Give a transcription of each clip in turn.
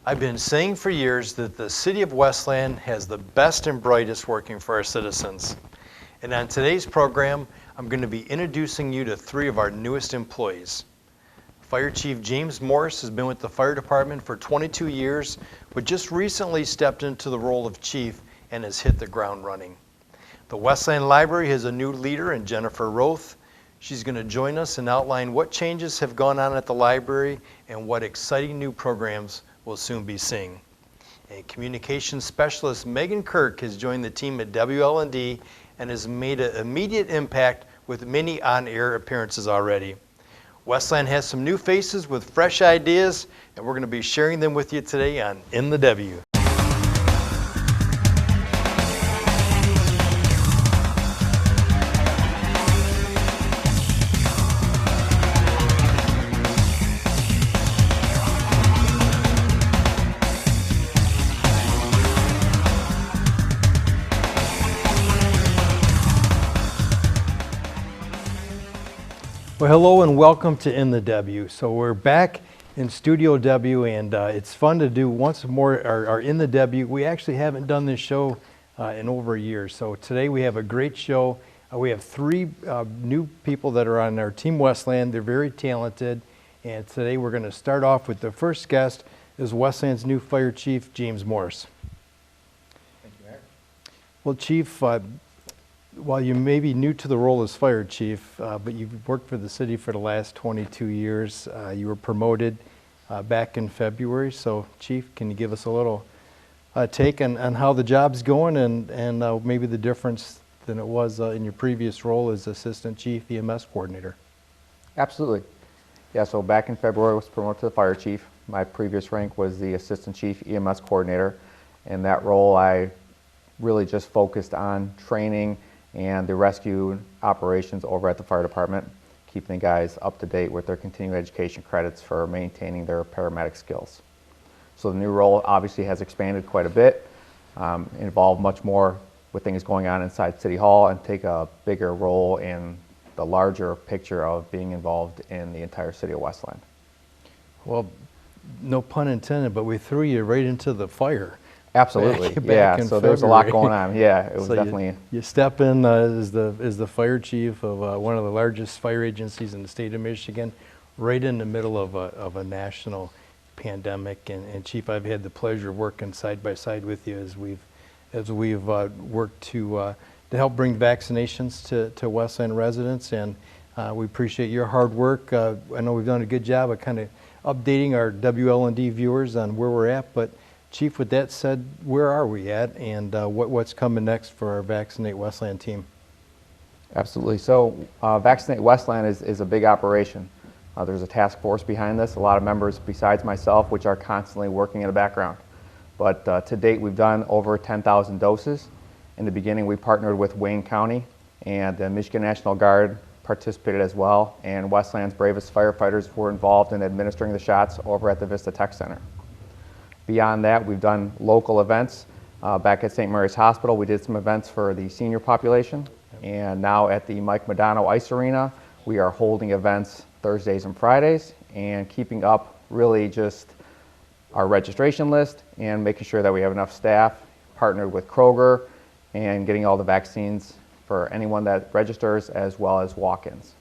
I've been saying for years that the City of Westland has the best and brightest working for our citizens. And on today's program, I'm going to be introducing you to three of our newest employees. Fire Chief James Morris has been with the fire department for 22 years, but just recently stepped into the role of chief and has hit the ground running. The Westland Library has a new leader in Jennifer Roth. She's going to join us and outline what changes have gone on at the library and what exciting new programs we'll soon be seeing. And Communications Specialist Megan Kirk has joined the team at WLND and has made an immediate impact with many on-air appearances already. Westland has some new faces with fresh ideas, and we're going to be sharing them with you today on In the W. Well, hello and welcome to In the W. So we're back in Studio W, and it's fun to do once more our In the W. We actually haven't done this show in over a year. So today we have a great show. We have three new people that are on our Team Westland. They're very talented. And today we're going to start off with the first guest is Westland's new Fire Chief, James Morris. Thank you, Eric. Well, Chief, while you may be new to the role as fire chief, but you've worked for the city for the last 22 years. You were promoted back in February. So, Chief, can you give us a little take on how the job's going and maybe the difference than it was in your previous role as Assistant Chief EMS Coordinator? Absolutely. Yeah, so back in February I was promoted to the fire chief. My previous rank was the Assistant Chief EMS Coordinator. In that role, I really just focused on training and the rescue operations over at the fire department, keeping the guys up to date with their continuing education credits for maintaining their paramedic skills. So the new role obviously has expanded quite a bit, involved much more with things going on inside City Hall, and take a bigger role in the larger picture of being involved in the entire city of Westland. Well, no pun intended, but we threw you right into the fire. Absolutely, back yeah. So there's a lot going on. Yeah, it was so definitely. You step in as the fire chief of one of the largest fire agencies in the state of Michigan, right in the middle of a national pandemic. And Chief, I've had the pleasure of working side by side with you as we've worked to help bring vaccinations to Westland residents, and we appreciate your hard work. I know we've done a good job of kind of updating our WLND viewers on where we're at, but Chief, with that said, where are we at, and what's coming next for our Vaccinate Westland team? Absolutely. So Vaccinate Westland is a big operation. There's a task force behind this, a lot of members besides myself, which are constantly working in the background. But to date, we've done over 10,000 doses. In the beginning, we partnered with Wayne County, and the Michigan National Guard participated as well, and Westland's bravest firefighters were involved in administering the shots over at the Vista Tech Center. Beyond that, we've done local events. Back at St. Mary's Hospital, we did some events for the senior population. And now at the Mike Madonna Ice Arena, we are holding events Thursdays and Fridays and keeping up really just our registration list and making sure that we have enough staff, partnered with Kroger, and getting all the vaccines for anyone that registers as well as walk-ins.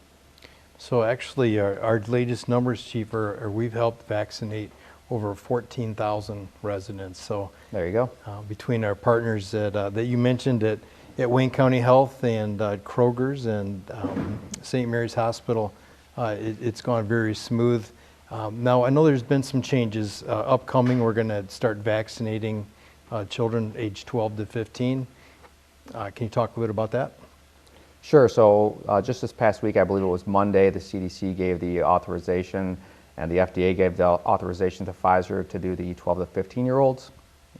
So actually, our latest numbers, Chief, are we've helped vaccinate over 14,000 residents. So there you go. Between our partners that you mentioned at Wayne County Health and Kroger's and St. Mary's Hospital, it's gone very smooth. Now, I know there's been some changes upcoming. We're going to start vaccinating children aged 12 to 15. Can you talk a bit about that? Sure. So just this past week, I believe it was Monday, the CDC gave the authorization and the FDA gave the authorization to Pfizer to do the 12 to 15-year-olds.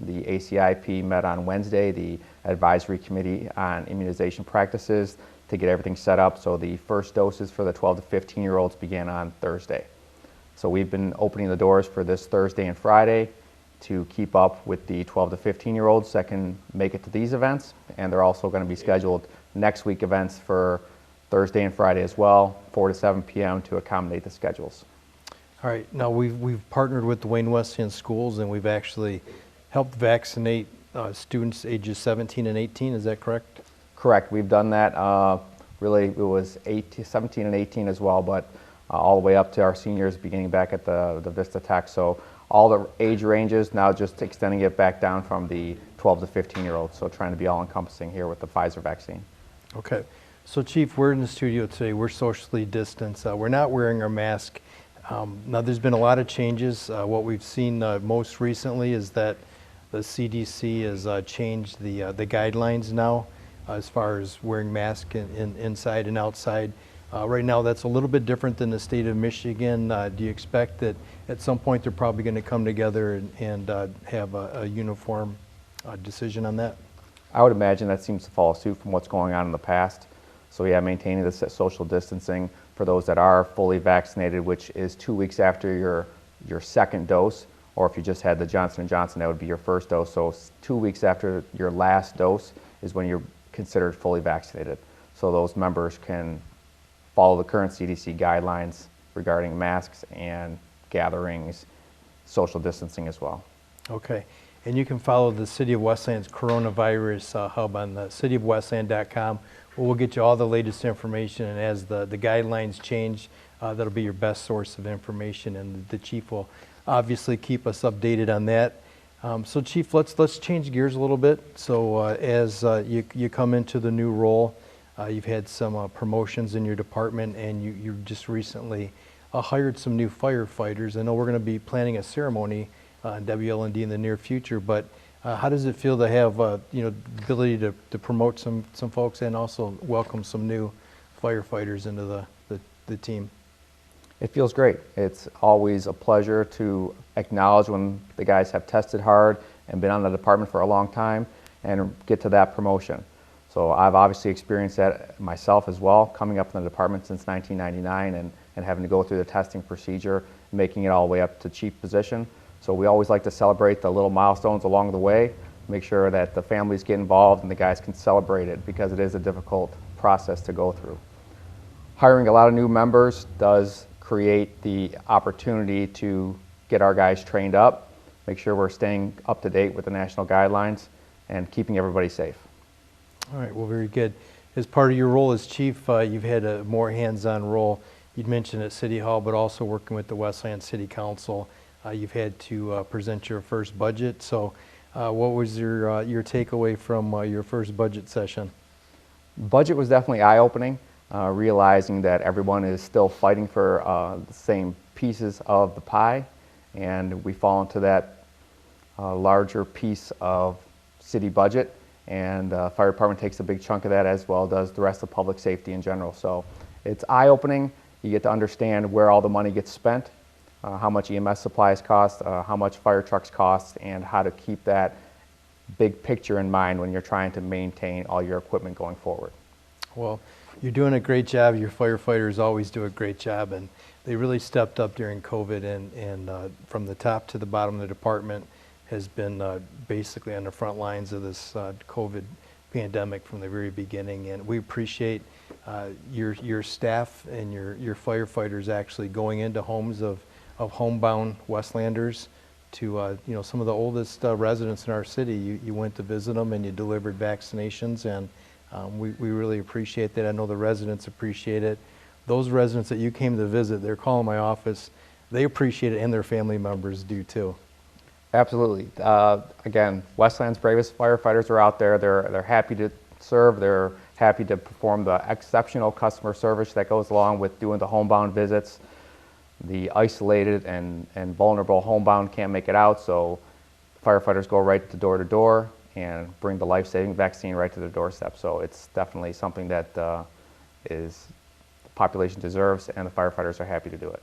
The ACIP met on Wednesday, the Advisory Committee on Immunization Practices, to get everything set up. So the first doses for the 12 to 15-year-olds began on Thursday. So we've been opening the doors for this Thursday and Friday to keep up with the 12 to 15-year-olds that can make it to these events. And they're also going to be scheduled next week events for Thursday and Friday as well, 4 to 7 p.m. to accommodate the schedules. All right, now we've partnered with the Wayne Wesleyan Schools, and we've actually helped vaccinate students ages 17 and 18, is that correct? Correct. We've done that. Really, it was 17 and 18 as well, but all the way up to our seniors beginning back at the Vista Tech. So all the age ranges, now just extending it back down from the 12 to 15-year-olds. So trying to be all-encompassing here with the Pfizer vaccine. Okay. So Chief, we're in the studio today. We're socially distanced. We're not wearing our mask. Now there's been a lot of changes. What we've seen most recently is that the CDC has changed the guidelines now as far as wearing masks inside and outside. Right now that's a little bit different than the state of Michigan. Do you expect that at some point they're probably going to come together and have a uniform decision on that? I would imagine that seems to follow suit from what's going on in the past. So yeah, maintaining the social distancing for those that are fully vaccinated, which is 2 weeks after your second dose, or if you just had the Johnson & Johnson, that would be your first dose. So 2 weeks after your last dose is when you're considered fully vaccinated. So those members can follow the current CDC guidelines regarding masks and gatherings, social distancing as well. Okay. And you can follow the City of Westland's coronavirus hub on the cityofwestland.com. We'll get you all the latest information, and as the guidelines change, that'll be your best source of information, and the Chief will obviously keep us updated on that. So Chief, let's change gears a little bit. So as you come into the new role, you've had some promotions in your department, and you just recently hired some new firefighters. I know we're going to be planning a ceremony on WLND in the near future, but how does it feel to have the ability to promote some folks and also welcome some new firefighters into the team? It feels great. It's always a pleasure to acknowledge when the guys have tested hard and been on the department for a long time and get to that promotion. So I've obviously experienced that myself as well, coming up in the department since 1999 and having to go through the testing procedure, making it all the way up to chief position. So we always like to celebrate the little milestones along the way, make sure that the families get involved and the guys can celebrate it, because it is a difficult process to go through. Hiring a lot of new members does create the opportunity to get our guys trained up, make sure we're staying up to date with the national guidelines, and keeping everybody safe. All right, well, very good. As part of your role as chief, you've had a more hands-on role. You'd mentioned at City Hall, but also working with the Westland City Council. You've had to present your first budget. So what was your takeaway from your first budget session? Budget was definitely eye-opening, realizing that everyone is still fighting for the same pieces of the pie, and we fall into that larger piece of city budget, and fire department takes a big chunk of that, as well does the rest of public safety in general. So it's eye-opening. You get to understand where all the money gets spent, how much EMS supplies cost, how much fire trucks cost, and how to keep that big picture in mind when you're trying to maintain all your equipment going forward. Well, you're doing a great job. Your firefighters always do a great job, and they really stepped up during COVID, and from the top to the bottom of the department has been basically on the front lines of this COVID pandemic from the very beginning. And we appreciate your staff and your firefighters actually going into homes of homebound Westlanders to some of the oldest residents in our city. You went to visit them and you delivered vaccinations, and we really appreciate that. I know the residents appreciate it. Those residents that you came to visit, they're calling my office. They appreciate it, and their family members do too. Absolutely. Again, Westland's bravest firefighters are out there. They're happy to serve. They're happy to perform the exceptional customer service that goes along with doing the homebound visits. The isolated and vulnerable homebound can't make it out, so firefighters go right to door and bring the life-saving vaccine right to their doorstep. So it's definitely something that the population deserves, and the firefighters are happy to do it.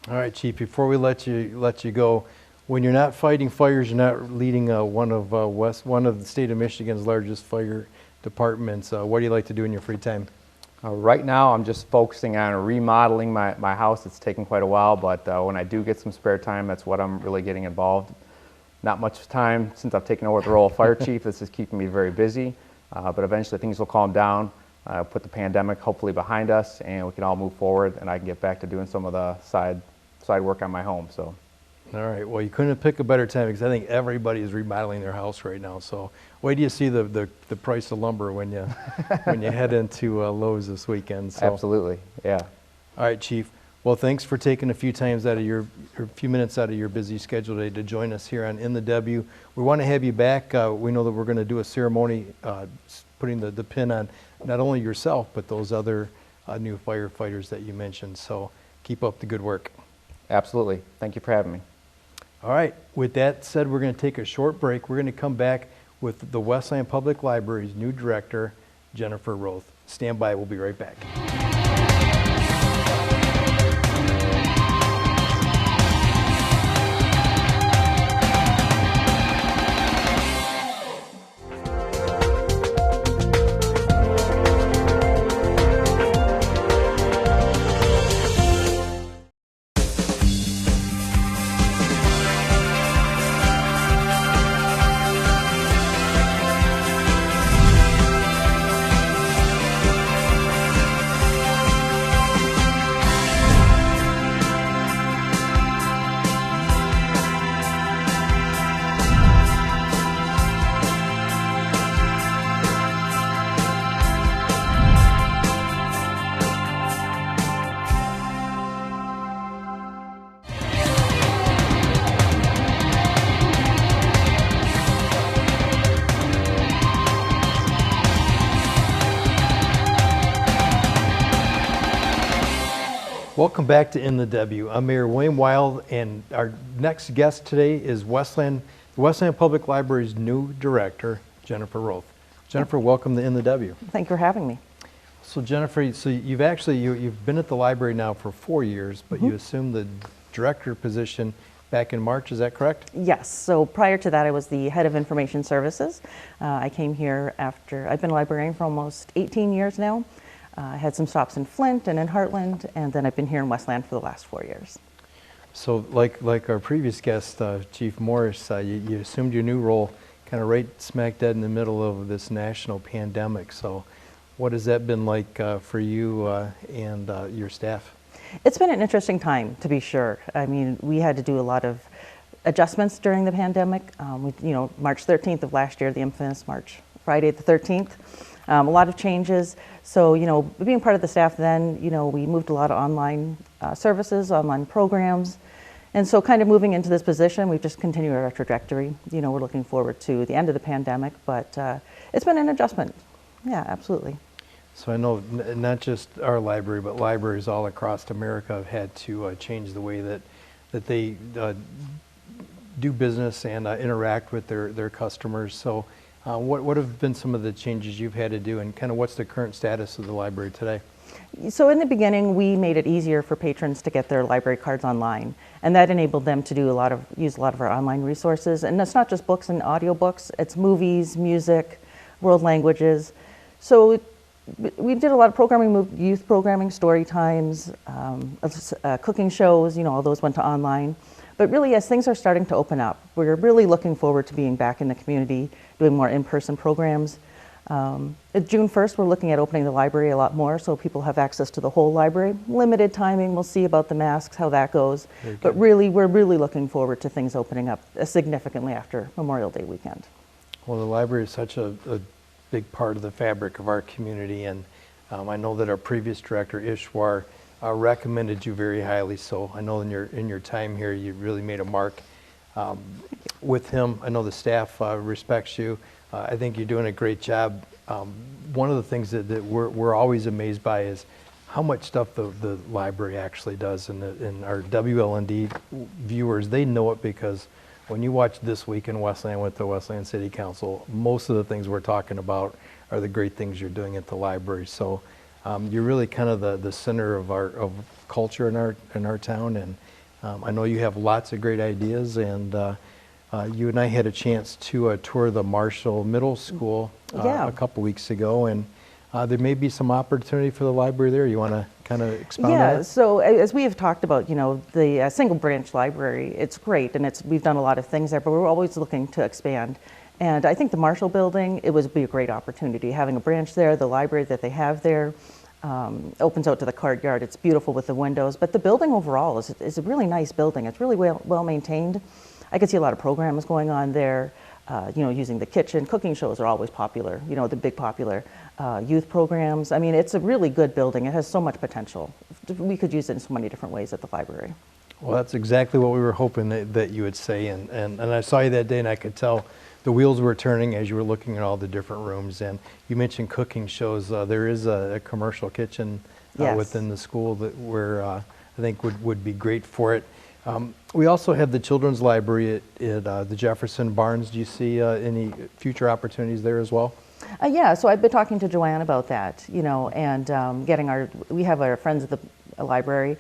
All right, Chief, before we let you go, when you're not fighting fires, you're not leading one of the state of Michigan's largest fire departments, what do you like to do in your free time? Right now, I'm just focusing on remodeling my house. It's taken quite a while, but when I do get some spare time, that's what I'm really getting involved. Not much time since I've taken over the role of fire chief. This is keeping me very busy, but eventually things will calm down, put the pandemic hopefully behind us, and we can all move forward, and I can get back to doing some of the side outside work on my home. So. All right, well, you couldn't have picked a better time because I think everybody is remodeling their house right now. So wait till you see the price of lumber when you when you head into Lowe's this weekend. So. Absolutely, yeah. All right, Chief. Well, thanks for taking a few minutes out of your busy schedule today to join us here on In the W. We want to have you back. We know that we're going to do a ceremony putting the pin on not only yourself but those other new firefighters that you mentioned. So keep up the good work. Absolutely. Thank you for having me. All right, with that said, we're going to take a short break. We're going to come back with the Westland Public Library's new director, Jennifer Roth. Stand by, we'll be right back. Welcome back to In the W. I'm Mayor William Wild, and our next guest today is the Westland Public Library's new director, Jennifer Roth. Jennifer, welcome to In the W. Thank you for having me. So Jennifer, you've been at the library now for 4 years, but you assumed the director position back in March, is that correct? Yes, so prior to that I was the head of information services. I came here after, I've been a librarian for almost 18 years now. I had some stops in Flint and in Heartland, and then I've been here in Westland for the last 4 years. So like our previous guest, Chief Morris, you assumed your new role kind of right smack dead in the middle of this national pandemic. So what has that been like for you and your staff? It's been an interesting time, to be sure. I mean, we had to do a lot of adjustments during the pandemic. March 13th of last year, the infamous Friday the 13th. A lot of changes. So, being part of the staff then, we moved a lot of online services, online programs. And so kind of moving into this position, we've just continued our trajectory. We're looking forward to the end of the pandemic, but it's been an adjustment. Yeah, absolutely. So I know not just our library, but libraries all across America have had to change the way that they do business and interact with their customers. So what have been some of the changes you've had to do, and kind of what's the current status of the library today? So in the beginning, we made it easier for patrons to get their library cards online, and that enabled them to use a lot of our online resources. And it's not just books and audiobooks, it's movies, music, world languages. So we did a lot of programming, youth programming, story times, cooking shows, all those went to online. But really, as things are starting to open up, we're really looking forward to being back in the community, doing more in-person programs. June 1st, we're looking at opening the library a lot more, so people have access to the whole library. Limited timing, we'll see about the masks, how that goes. But really, we're really looking forward to things opening up significantly after Memorial Day weekend. Well, the library is such a big part of the fabric of our community, and I know that our previous director, Ishwar, recommended you very highly. So I know in your time here, you really made a mark with him. I know the staff respects you. I think you're doing a great job. One of the things that we're always amazed by is how much stuff the library actually does, and our WLND viewers, they know it because when you watch This Week in Westland with the Westland City Council, most of the things we're talking about are the great things you're doing at the library. So you're really kind of the center of culture in our town, and I know you have lots of great ideas, and you and I had a chance to tour the Marshall Middle School a couple weeks ago, and there may be some opportunity for the library there. You want to kind of expound on that? Yeah, so as we have talked about, the single branch library, it's great, and we've done a lot of things there, but we're always looking to expand. And I think the Marshall building, it would be a great opportunity, having a branch there, the library that they have there. Opens out to the courtyard. It's beautiful with the windows, but the building overall is a really nice building. It's really well maintained. I can see a lot of programs going on there, using the kitchen. Cooking shows are always popular, the big popular youth programs. I mean, it's a really good building. It has so much potential. We could use it in so many different ways at the library. Well, that's exactly what we were hoping that you would say, and I saw you that day, and I could tell the wheels were turning as you were looking at all the different rooms. And you mentioned cooking shows. There is a commercial kitchen Yes. within the school where I think would be great for it. We also have the children's library at the Jefferson Barns. Do you see any future opportunities there as well? Yeah, so I've been talking to Joanne about that, and we have our friends at the library,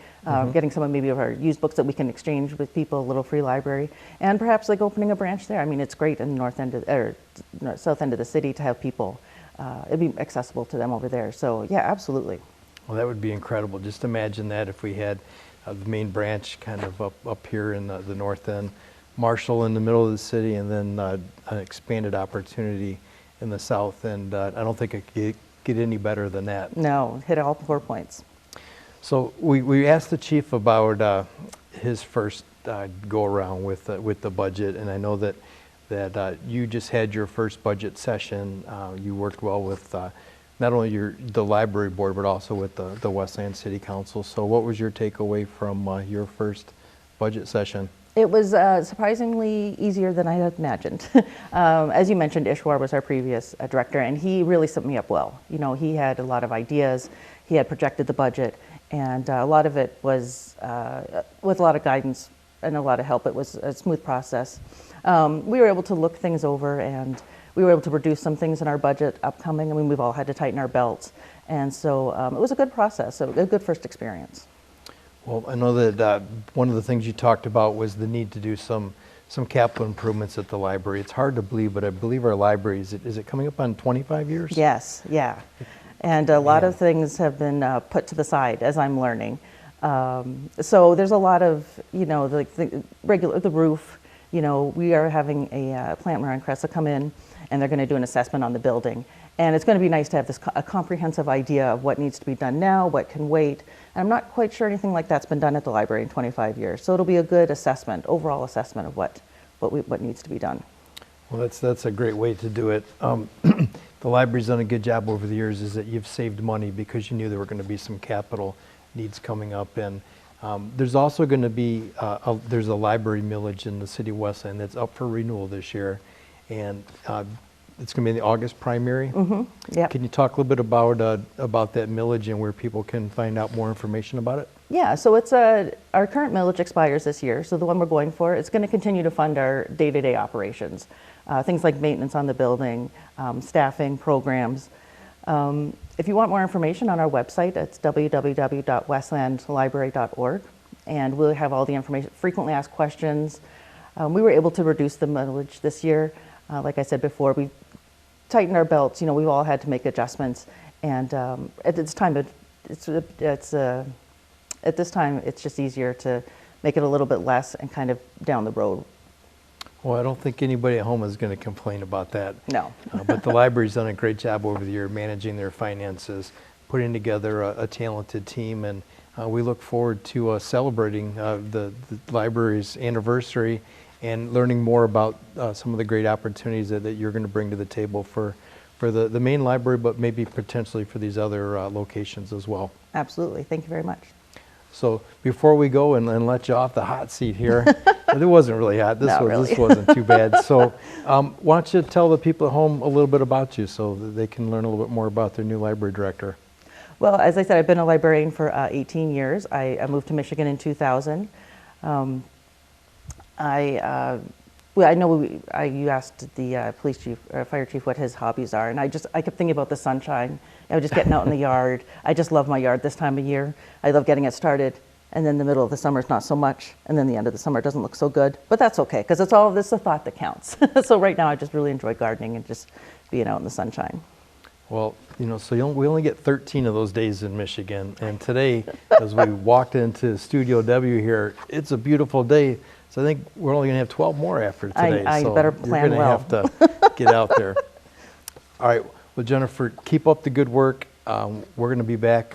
getting some of maybe of our used books that we can exchange with people, a little free library, and perhaps like opening a branch there. I mean, it's great in the south end of the city to have people, it'd be accessible to them over there. So yeah, absolutely. Well, that would be incredible. Just imagine that if we had the main branch kind of up here in the north end, Marshall in the middle of the city, and then an expanded opportunity in the south end. I don't think it could get any better than that. No, hit all 4 points. So we asked the chief about his first go around with the budget, and I know that you just had your first budget session. You worked well with not only the library board, but also with the Westland City Council. So what was your takeaway from your first budget session? It was surprisingly easier than I had imagined. As you mentioned, Ishwar was our previous director, and he really set me up well. He had a lot of ideas. He had projected the budget, and a lot of it was with a lot of guidance and a lot of help. It was a smooth process. We were able to look things over, and we were able to reduce some things in our budget upcoming. I mean, we've all had to tighten our belts, and so it was a good process, a good first experience. Well, I know that one of the things you talked about was the need to do some capital improvements at the library. It's hard to believe, but I believe our library, is it coming up on 25 years? Yes, yeah. And a lot of things have been put to the side as I'm learning. So there's a lot of, the roof, we are having a plant Marin Cressa come in, and they're going to do an assessment on the building. And it's going to be nice to have a comprehensive idea of what needs to be done now, what can wait. And I'm not quite sure anything like that's been done at the library in 25 years. So it'll be a good assessment, overall assessment of what needs to be done. Well, that's a great way to do it. The library's done a good job over the years is that you've saved money because you knew there were going to be some capital needs coming up. And there's also going to be, there's a library millage in the city of Westland that's up for renewal this year. And it's going to be in the August primary. Mm-hmm. Yep. Can you talk a little bit about that millage and where people can find out more information about it? Yeah, so it's our current millage expires this year, so the one we're going for, it's going to continue to fund our day-to-day operations, things like maintenance on the building, staffing, programs. If you want more information on our website, it's www.westlandlibrary.org, and we'll have all the information, frequently asked questions. We were able to reduce the millage this year. Like I said before, we tightened our belts. We've all had to make adjustments, and at this time, it's just easier to make it a little bit less and kind of down the road. Well, I don't think anybody at home is going to complain about that. No. But the library's done a great job over the year managing their finances, putting together a talented team, and we look forward to celebrating the library's anniversary and learning more about some of the great opportunities that you're going to bring to the table for the main library, but maybe potentially for these other locations as well. Absolutely. Thank you very much. So before we go and let you off the hot seat here, it wasn't really hot. This wasn't too bad. So why don't you tell the people at home a little bit about you so that they can learn a little bit more about their new library director? Well, as I said, I've been a librarian for 18 years. I moved to Michigan in 2000. I know you asked the police chief, or fire chief, what his hobbies are, and I kept thinking about the sunshine. I was just getting out in the yard. I just love my yard this time of year. I love getting it started, and then the middle of the summer is not so much, and then the end of the summer doesn't look so good. But that's okay, because it's the thought that counts. So right now, I just really enjoy gardening and just being out in the sunshine. Well, so we only get 13 of those days in Michigan, and today, as we walked into Studio W here, it's a beautiful day. So I think we're only going to have 12 more after today. I so better plan well. You're going to have to get out there. All right. Well, Jennifer, keep up the good work. We're going to be back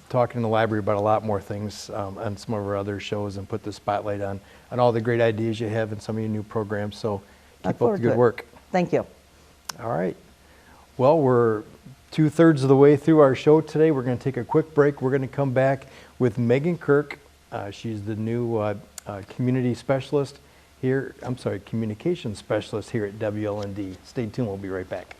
talking in the library about a lot more things on some of our other shows and put the spotlight on all the great ideas you have in some of your new programs. So keep up the good work. Thank you. All right. Well, we're 2/3 of the way through our show today. We're going to take a quick break. We're going to come back with Megan Kirk. She's the new community specialist here. I'm sorry, communication specialist here at WLND. Stay tuned. We'll be right back.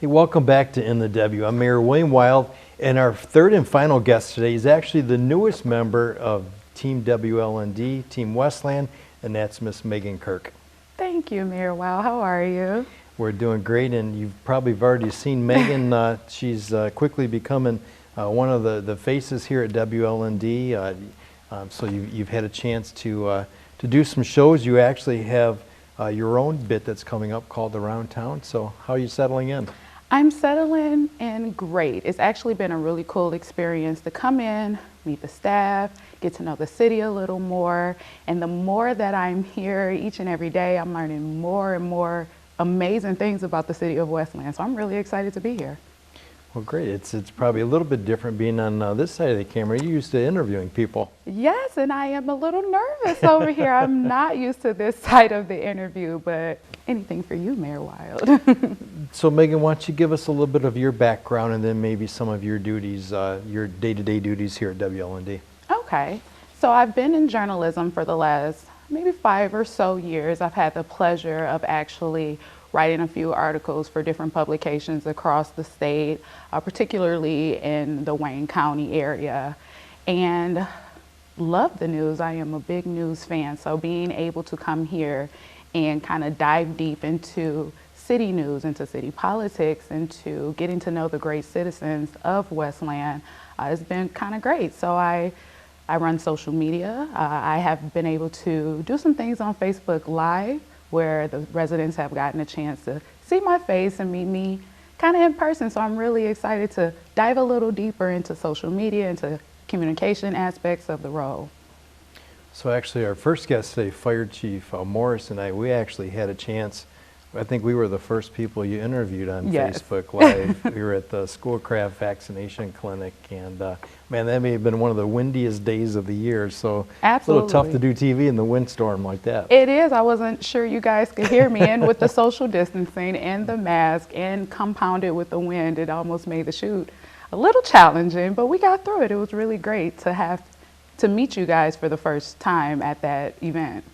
Hey, welcome back to In the W. I'm Mayor William Wild, and our third and final guest today is actually the newest member of Team WLND, Team Westland, and that's Miss Megan Kirk. Thank you, Mayor Wild. How are you? We're doing great, and you've probably already seen Megan. She's quickly becoming one of the faces here at WLND. So you've had a chance to do some shows. You actually have your own bit that's coming up called Around Town. So how are you settling in? I'm settling in great. It's actually been a really cool experience to come in, meet the staff, get to know the city a little more. And the more that I'm here each and every day, I'm learning more and more amazing things about the city of Westland. So I'm really excited to be here. Well, great. It's probably a little bit different being on this side of the camera. You're used to interviewing people. Yes, and I am a little nervous over here. I'm not used to this side of the interview, but anything for you, Mayor Wild. So Megan, why don't you give us a little bit of your background and then maybe some of your duties, your day-to-day duties here at WLND. Okay, so I've been in journalism for the last maybe 5 or so years. I've had the pleasure of actually writing a few articles for different publications across the state, particularly in the Wayne County area, and love the news. I am a big news fan, so being able to come here and kind of dive deep into city news, into city politics, into getting to know the great citizens of Westland has been kind of great. So I run social media. I have been able to do some things on Facebook Live where the residents have gotten a chance to see my face and meet me kind of in person. So I'm really excited to dive a little deeper into social media, into communication aspects of the role. So actually our first guest today, Fire Chief Morris and I, we actually had a chance, I think we were the first people you interviewed on Yes. Facebook Live. We were at the Schoolcraft Vaccination Clinic, and man, that may have been one of the windiest days of the year, so Absolutely. it's a little tough to do TV in the windstorm like that. It is. I wasn't sure you guys could hear me, and with the social distancing and the mask and compounded with the wind, it almost made the shoot a little challenging, but we got through it. It was really great to have to meet you guys for the first time at that event.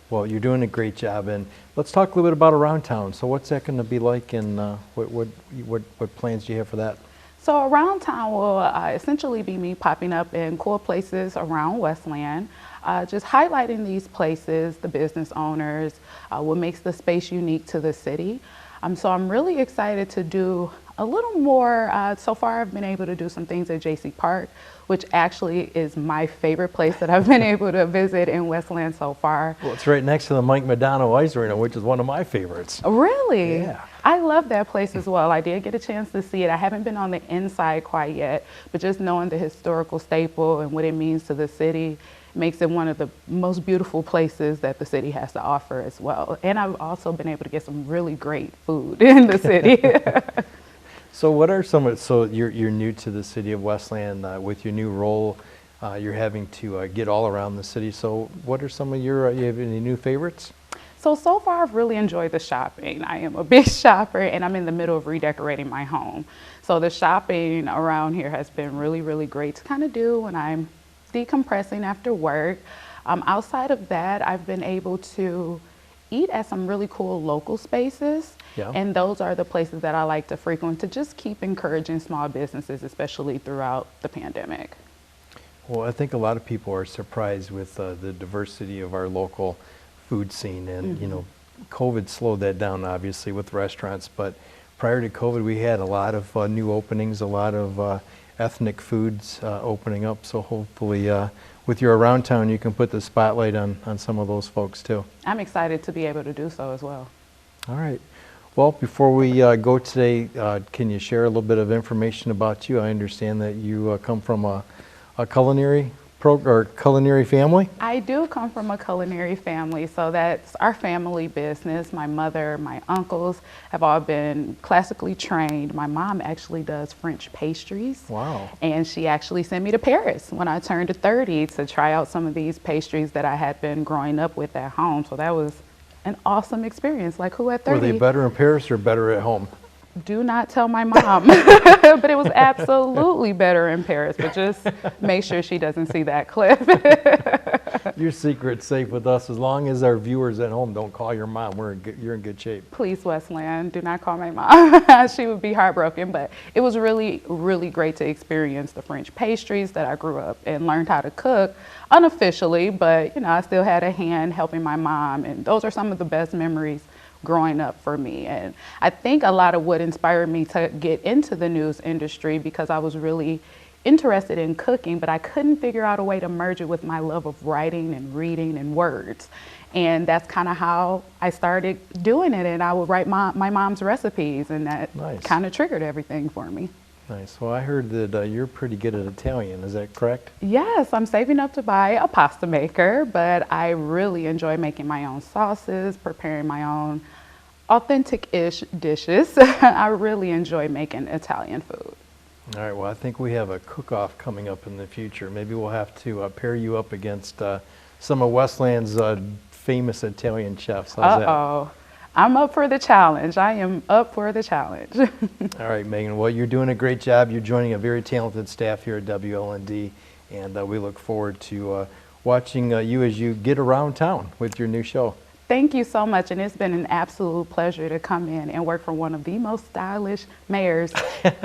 Well, you're doing a great job, and let's talk a little bit about Around Town. So what's that going to be like, and what plans do you have for that? So Around Town will essentially be me popping up in cool places around Westland, just highlighting these places, the business owners, what makes the space unique to the city. So I'm really excited to do a little more. So far I've been able to do some things at J.C. Park, which actually is my favorite place that I've been able to visit in Westland so far. Well, it's right next to the Mike Madonna Ice Arena, which is one of my favorites. Really? Yeah. I love that place as well. I did get a chance to see it. I haven't been on the inside quite yet, but just knowing the historical staple and what it means to the city makes it one of the most beautiful places that the city has to offer as well. And I've also been able to get some really great food in the city. So what are some, so you're new to the city of Westland with your new role. You're having to get all around the city. So what are some of your, you have any new favorites? So far I've really enjoyed the shopping. I am a big shopper and I'm in the middle of redecorating my home. So the shopping around here has been really great to kind of do when I'm decompressing after work. Outside of that, I've been able to eat at some really cool local spaces. Yeah. And those are the places that I like to frequent to just keep encouraging small businesses, especially throughout the pandemic. Well, I think a lot of people are surprised with the diversity of our local food scene, and you know, COVID slowed that down obviously with restaurants, but prior to COVID we had a lot of new openings, a lot of ethnic foods opening up, so hopefully with your Around Town you can put the spotlight on some of those folks too. I'm excited to be able to do so as well. All right. Well, before we go today, can you share a little bit of information about you? I understand that you come from a culinary family? I do come from a culinary family, so that's our family business. My mother, my uncles have all been classically trained. My mom actually does French pastries. Wow. And she actually sent me to Paris when I turned 30 to try out some of these pastries that I had been growing up with at home. So that was an awesome experience. Like, who at 30? Were they better in Paris or better at home? Do not tell my mom, but it was absolutely better in Paris, but just make sure she doesn't see that clip. Your secret's safe with us. As long as our viewers at home don't call your mom, you're in good shape. Please, Westland, do not call my mom. She would be heartbroken, but it was really great to experience the French pastries that I grew up and learned how to cook unofficially, but you know, I still had a hand helping my mom, and those are some of the best memories growing up for me. And I think a lot of what inspired me to get into the news industry, because I was really interested in cooking, but I couldn't figure out a way to merge it with my love of writing and reading and words. And that's kind of how I started doing it. And I would write my mom's recipes, and that Nice. kind of triggered everything for me. Nice. Well, I heard that you're pretty good at Italian. Is that correct? Yes, I'm saving up to buy a pasta maker, but I really enjoy making my own sauces, preparing my own authentic-ish dishes. I really enjoy making Italian food. All right. Well, I think we have a cook-off coming up in the future. Maybe we'll have to pair you up against some of Westland's famous Italian chefs. How's that? Uh-oh. I'm up for the challenge. I am up for the challenge. All right, Megan. Well, you're doing a great job. You're joining a very talented staff here at WLND, and we look forward to watching you as you get around town with your new show. Thank you so much, and it's been an absolute pleasure to come in and work for one of the most stylish mayors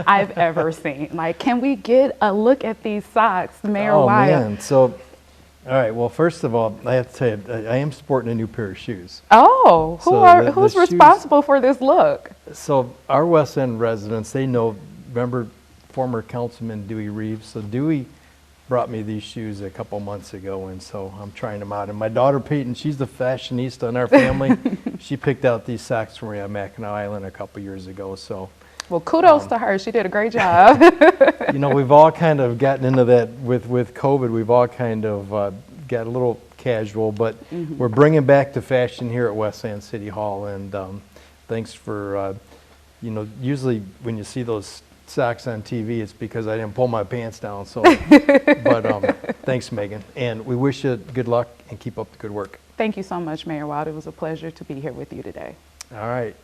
I've ever seen. Like, can we get a look at these socks, Mayor Wyatt? Oh, man. So, all right. Well, first of all, I have to tell you, I am sporting a new pair of shoes. Oh, who's shoes- responsible for this look? So our West End residents, they know, remember former Councilman Dewey Reeves? So Dewey brought me these shoes a couple months ago, and so I'm trying them out. And my daughter Peyton, she's the fashionista in our family. She picked out these socks for me on Mackinac Island a couple years ago. So, Well, kudos to her. She did a great job. you know, we've all kind of gotten into that with COVID. We've all kind of got a little casual, but we're bringing back the fashion here at Westland City Hall. And thanks for, you know, usually when you see those socks on TV, it's because I didn't pull my pants down. So, but thanks, Megan. And we wish you good luck and keep up the good work. Thank you so much, Mayor Wild. It was a pleasure to be here with you today. All right.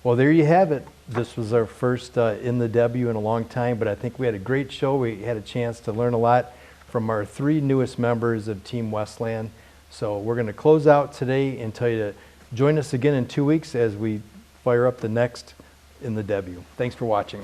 Well, there you have it. This was our first in the W in a long time, but I think we had a great show. We had a chance to learn a lot from our 3 newest members of Team Westland. So we're going to close out today and tell you to join us again in 2 weeks as we fire up the next in the W. Thanks for watching.